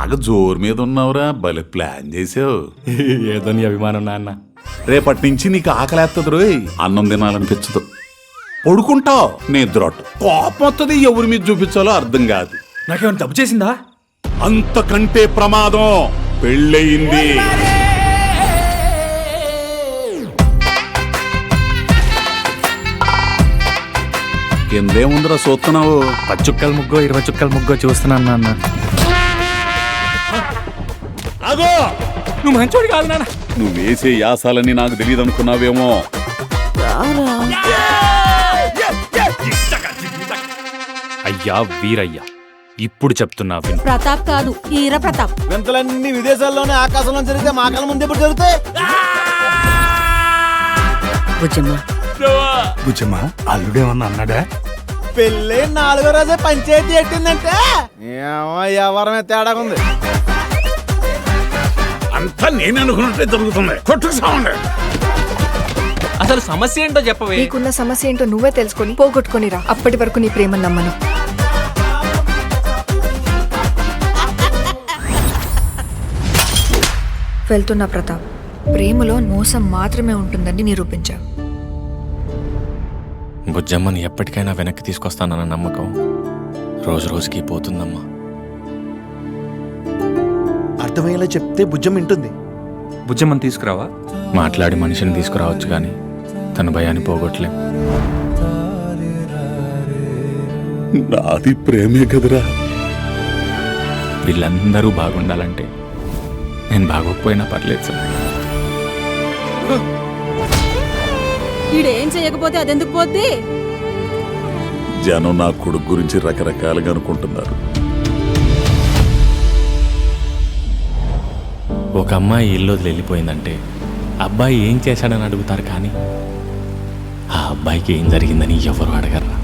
బాగా జోరు మీద ఉన్నావురా, భలే ప్లాన్ చేసావు. ఏదో నీ అభిమానం నాన్న. రేపటి నుంచి నీకు ఆకలేస్తుంది రోయ్, అన్నం తినాలనిపించదు. పడుకుంటావు, నిద్రొట్టు, కోపం వస్తుంది, ఎవరి మీద చూపించాలో అర్థం కాదు. నాకేమైనా తప్పు చేసిందా? అంతకంటే ప్రమాదం, పెళ్ళయింది. కిందేముందిరా చూస్తున్నావు? 10 చుక్కల ముగ్గో 20 చుక్కల ముగ్గో చూస్తున్నాను నాన్న. అగో, నువ్వు మంచోడు కాదు నాన్న. నువ్వు వేసే యాసాలని నాకు తెలియదు అనుకున్నావేమో. అయ్యా వీరయ్యా, ఇప్పుడు చెప్తున్నా విను. ప్రతాప్ కాదు, ఈర ప్రతాప్. వింతలన్నీ విదేశాల్లోనే ఆకాశంలో జరిగితే మా కళ్ళ ముందు ఎప్పుడు జరుగుతాయి? బుజ్జమ్మ, అల్లుడేమన్నా అన్నాడా? పెళ్ళి 4వ రోజే పంచాయతీ ఎట్టిందంటే ఎవరమే తేడా ఉంది. అంతా నేను అనుకున్నట్టే జరుగుతుంది. కొట్టుకు సావండి. అసలు సమస్య ఏంటో చెప్పవే. నీకున్న సమస్య ఏంటో నువ్వే తెలుసుకొని పోగొట్టుకొనిరా. అప్పటి వరకు నీ ప్రేమ నమ్మను. వెళ్తున్నా ప్రతాప్. ప్రేమలో మోసం మాత్రమే ఉంటుందని నిరూపించావు. బుజ్జమ్మని ఎప్పటికైనా వెనక్కి తీసుకొస్తానన్న నమ్మకం రోజు రోజుకి పోతుందమ్మా. అర్థమయ్యేలా చెప్తే బుజ్జం వింటుంది. బుజ్జమ్మని తీసుకురావా? మాట్లాడి మనిషిని తీసుకురావచ్చు కానీ తన భయాన్ని పోగొట్టలేం. నాది ప్రేమే కదరా. వీళ్ళందరూ బాగుండాలంటే నేను బాగోకపోయినా పర్లేదు సార్. ఈడేం చేయకపోతే అదెందుకు పోద్ది? జనం నా కొడుకు గురించి రకరకాలుగా అనుకుంటున్నారు. ఒక అమ్మాయి ఇల్లు వదిలి వెళ్ళిపోయిందంటే అబ్బాయి ఏం చేశాడని అడుగుతారు కానీ ఆ అబ్బాయికి ఏం జరిగిందని ఎవరు అడగర్రా.